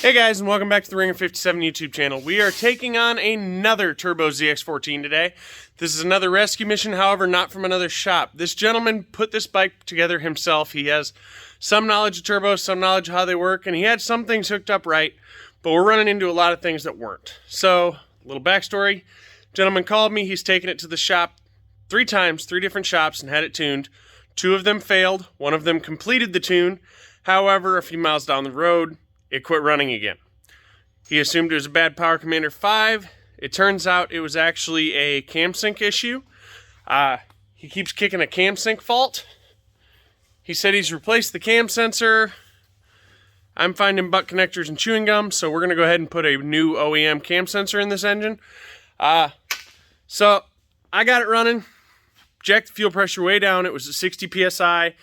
Hey guys, and welcome back to the Ringer 57 YouTube channel. We are taking on another Turbo ZX-14 today. This is another rescue mission, however, not from another shop. This gentleman put this bike together himself. He has some knowledge of turbos, some knowledge of how they work, and he had some things hooked up right, but we're running into a lot of things that weren't. So, a little backstory. Gentleman called me. He's taken it to the shop 3 times, 3 different shops, and had it tuned. 2 of them failed. 1 of them completed the tune. However, a few miles down the road, it quit running again. He assumed it was a bad Power Commander 5. It turns out it was actually a cam sync issue. He keeps kicking a cam sync fault. He said he's replaced the cam sensor. I'm finding butt connectors and chewing gum, so we're going to go ahead and put a new OEM cam sensor in this engine. So I got it running. Jacked the fuel pressure way down. It was at 60 PSI.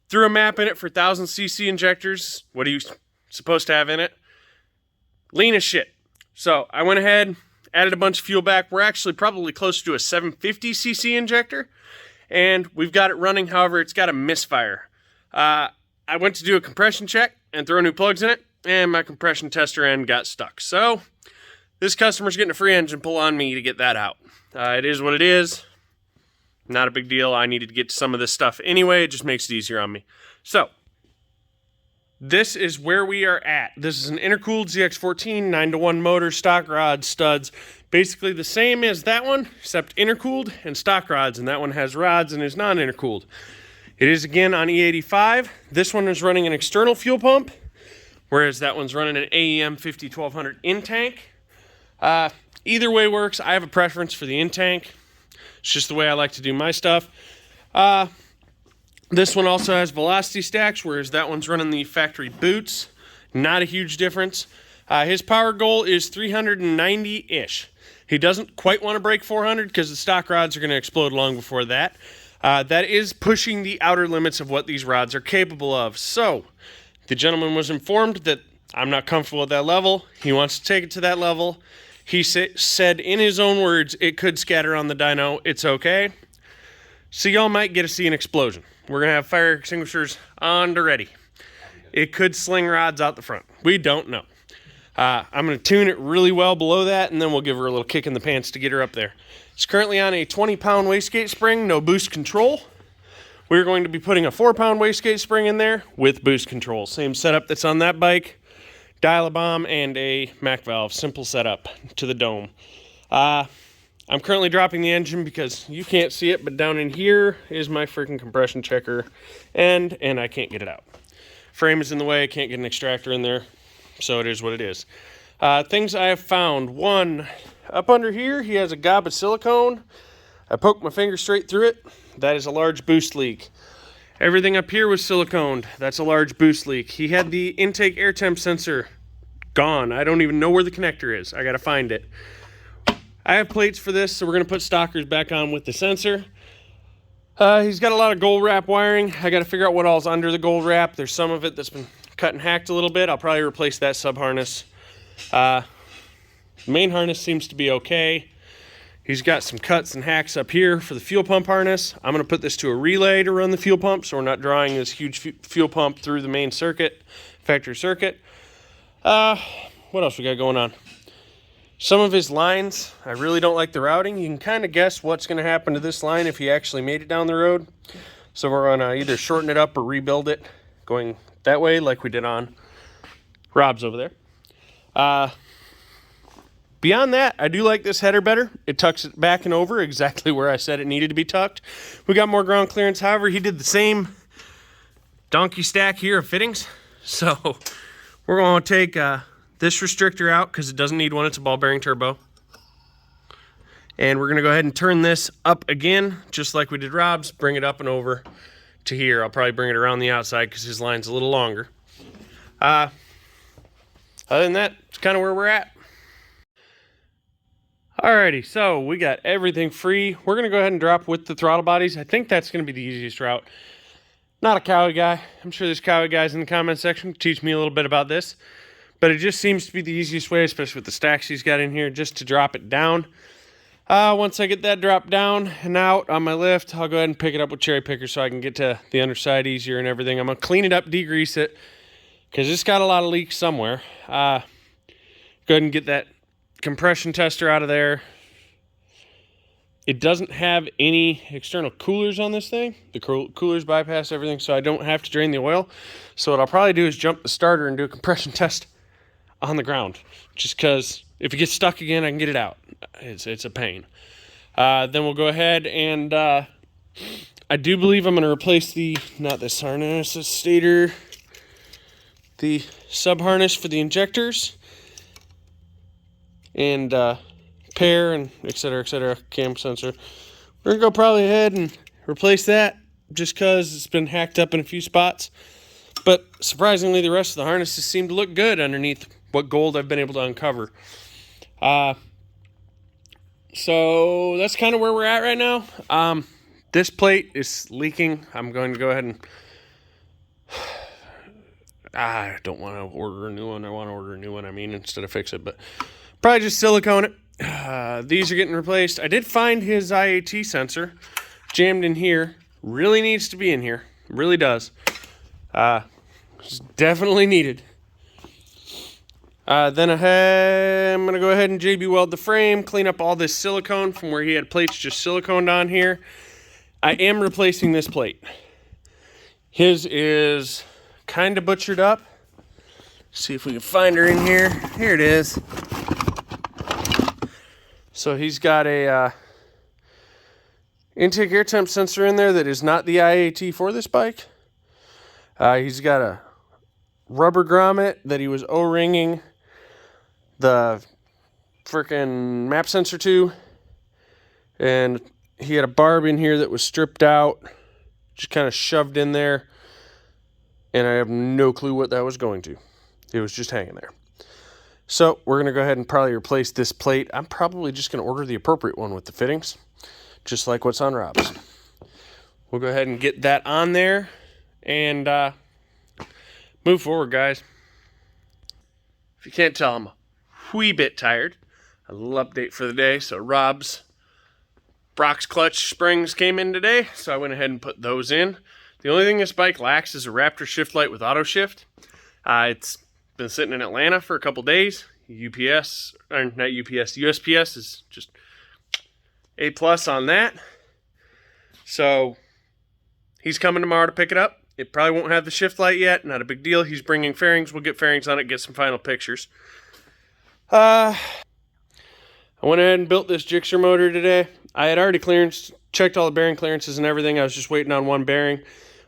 Threw a map in it for 1000 cc injectors. What are you supposed to have in it? Lean as shit. So I went ahead, added a bunch of fuel back. We're actually probably closer to a 750 cc injector, and we've got it running. However, it's got a misfire. I went to do a compression check and throw new plugs in it, and my compression tester end got stuck. So this customer's getting a free engine pull on me to get that out. It is what it is. Not a big deal. I needed to get to some of this stuff anyway. It just makes it easier on me. So this is where we are at. This is an Intercooled ZX-14 9-to-1 motor, stock rods, studs. Basically the same as that one, except intercooled and stock rods, and that one has rods and is non-intercooled. It is again on E85. This one is running an external fuel pump, whereas that one's running an AEM 50-1200 in-tank. Either way works. I have a preference for the in-tank. It's just the way I like to do my stuff. This one also has velocity stacks, whereas that one's running the factory boots. Not a huge difference. His power goal is 390-ish. He doesn't quite want to break 400 because the stock rods are going to explode long before that. That is pushing the outer limits of what these rods are capable of. So, the gentleman was informed that I'm not comfortable at that level. He wants to take it to that level. He said in his own words, it could scatter on the dyno. It's okay. So y'all might get to see an explosion. We're going to have fire extinguishers on the ready. It could sling rods out the front. We don't know. I'm going to tune it really well below that, and then we'll give her a little kick in the pants to get her up there. It's currently on a 20-pound wastegate spring, no boost control. We're going to be putting a 4-pound wastegate spring in there with boost control. Same setup that's on that bike. Dial-a-bomb and a Mac valve, simple setup to the dome. I'm currently dropping the engine because you can't see it, but down in here is my freaking compression checker, and I can't get it out. Frame is in the way, I can't get an extractor in there, so it is what it is. Things I have found. 1, up under here, he has a gob of silicone. I poked my finger straight through it. That is a large boost leak. Everything up here was siliconed. That's a large boost leak. He had the intake air temp sensor gone. I don't even know where the connector is. I gotta find it. I have plates for this, so we're gonna put stockers back on with the sensor. He's got a lot of gold wrap wiring. I gotta figure out what all's under the gold wrap. There's some of it that's been cut and hacked a little bit. I'll probably replace that sub harness. Main harness seems to be okay. He's got some cuts and hacks up here for the fuel pump harness. I'm going to put this to a relay to run the fuel pump, so we're not drawing this huge fuel pump through the main circuit, factory circuit. What else we got going on? Some of his lines, I really don't like the routing. You can kind of guess what's going to happen to this line if he actually made it down the road. So we're going to either shorten it up or rebuild it, going that way like we did on Rob's over there. Beyond that, I do like this header better. It tucks it back and over exactly where I said it needed to be tucked. We got more ground clearance. However, he did the same donkey stack here of fittings. So we're going to take this restrictor out because it doesn't need one. It's a ball bearing turbo. And we're going to go ahead and turn this up again, just like we did Rob's. Bring it up and over to here. I'll probably bring it around the outside because his line's a little longer. Other than that, it's kind of where we're at. Alrighty, so we got everything free. We're going to go ahead and drop with the throttle bodies. I think that's going to be the easiest route. Not a Cowie guy. I'm sure there's Cowie guys in the comment section to teach me a little bit about this. But it just seems to be the easiest way, especially with the stacks he's got in here, just to drop it down. Once I get that dropped down and out on my lift, I'll go ahead and pick it up with cherry picker so I can get to the underside easier and everything. I'm going to clean it up, degrease it, because it's got a lot of leaks somewhere. Go ahead and get that compression tester out of there. It doesn't have any external coolers on this thing. The coolers bypass everything, so I don't have to drain the oil. So what I'll probably do is jump the starter and do a compression test on the ground, just because if it gets stuck again, I can get it out. It's a pain. Then we'll go ahead and I do believe I'm going to replace not this harness, the stator, the sub harness for the injectors, and pair and etc, cam sensor. We're gonna go probably ahead and replace that just because it's been hacked up in a few spots. But surprisingly, the rest of the harnesses seem to look good underneath what gold I've been able to uncover. So that's kind of where we're at right now. This plate is leaking. I'm going to go ahead and I don't want to order a new one. I want to order a new one, instead of fix it, but probably just silicone it. These are getting replaced. I did find his IAT sensor jammed in here. Really needs to be in here. Really does. It's definitely needed. Then I'm going to go ahead and JB weld the frame, clean up all this silicone from where he had plates just siliconed on here. I am replacing this plate. His is kind of butchered up. See if we can find her in here. Here it is. So he's got a intake air temp sensor in there that is not the IAT for this bike. He's got a rubber grommet that he was O-ringing the freaking map sensor to. And he had a barb in here that was stripped out, just kind of shoved in there. And I have no clue what that was going to. It was just hanging there. So we're going to go ahead and probably replace this plate. I'm probably just going to order the appropriate one with the fittings, just like what's on Rob's. We'll go ahead and get that on there and move forward, guys. If you can't tell, I'm a wee bit tired. A little update for the day. So Rob's Brock's clutch springs came in today, so I went ahead and put those in. The only thing this bike lacks is a Raptor shift light with auto shift. It's been sitting in Atlanta for a couple days. USPS is just A+ on that. So he's coming tomorrow to pick it up. It probably won't have the shift light yet. Not a big deal. He's bringing fairings. We'll get fairings on it, get some final pictures. I went ahead and built this Gixxer motor today. I had already checked all the bearing clearances and everything. I was just waiting on one bearing.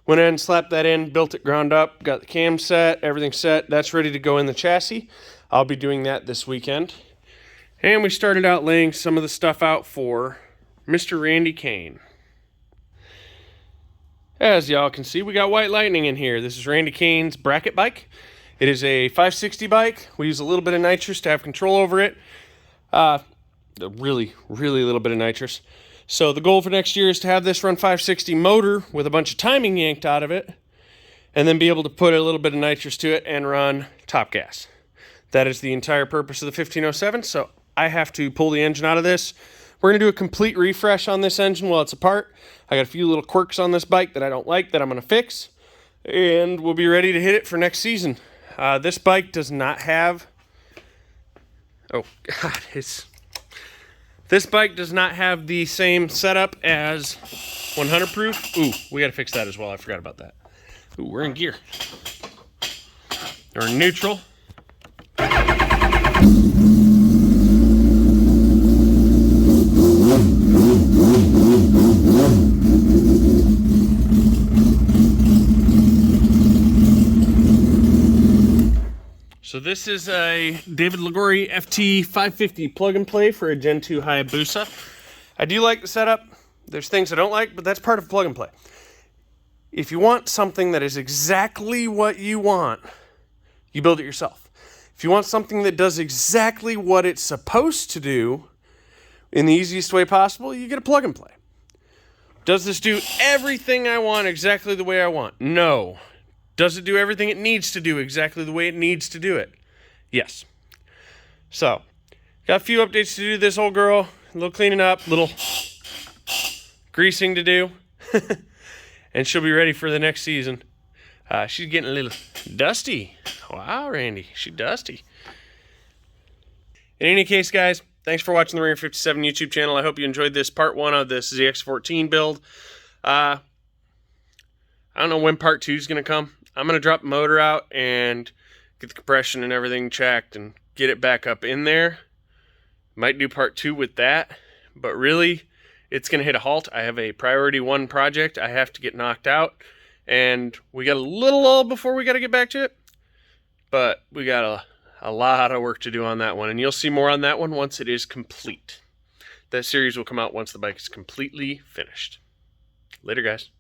Went ahead and slapped that in, built it ground up, got the cam set, everything set. That's ready to go in the chassis. I'll be doing that this weekend. And we started out laying some of the stuff out for Mr. Randy Kane. As y'all can see, we got White Lightning in here. This is Randy Kane's bracket bike. It is a 560 bike. We use a little bit of nitrous to have control over it. Really little bit of nitrous. So the goal for next year is to have this run 560 motor with a bunch of timing yanked out of it, and then be able to put a little bit of nitrous to it and run top gas. That is the entire purpose of the 1507, so I have to pull the engine out of this. We're going to do a complete refresh on this engine while it's apart. I got a few little quirks on this bike that I don't like that I'm going to fix, and we'll be ready to hit it for next season. This bike does not have... Oh, God, This bike does not have the same setup as 100 proof. Ooh, we got to fix that as well. I forgot about that. Ooh, we're in gear. We're in neutral. So this is a David Ligori FT 550 plug and play for a Gen 2 Hayabusa. I do like the setup. There's things I don't like, but that's part of plug and play. If you want something that is exactly what you want, you build it yourself. If you want something that does exactly what it's supposed to do in the easiest way possible, you get a plug and play. Does this do everything I want exactly the way I want? No. Does it do everything it needs to do exactly the way it needs to do it? Yes. So, got a few updates to do this old girl. A little cleaning up, a little greasing to do. And she'll be ready for the next season. She's getting a little dusty. Wow, Randy, she dusty. In any case, guys, thanks for watching the Ringer 57 YouTube channel. I hope you enjoyed this part 1 of this ZX-14 build. I don't know when part 2 is going to come. I'm going to drop the motor out and get the compression and everything checked and get it back up in there. Might do part 2 with that, but really, it's going to hit a halt. I have a priority 1 project I have to get knocked out, and we got a little lull before we got to get back to it, but we got a lot of work to do on that one, and you'll see more on that one once it is complete. That series will come out once the bike is completely finished. Later, guys.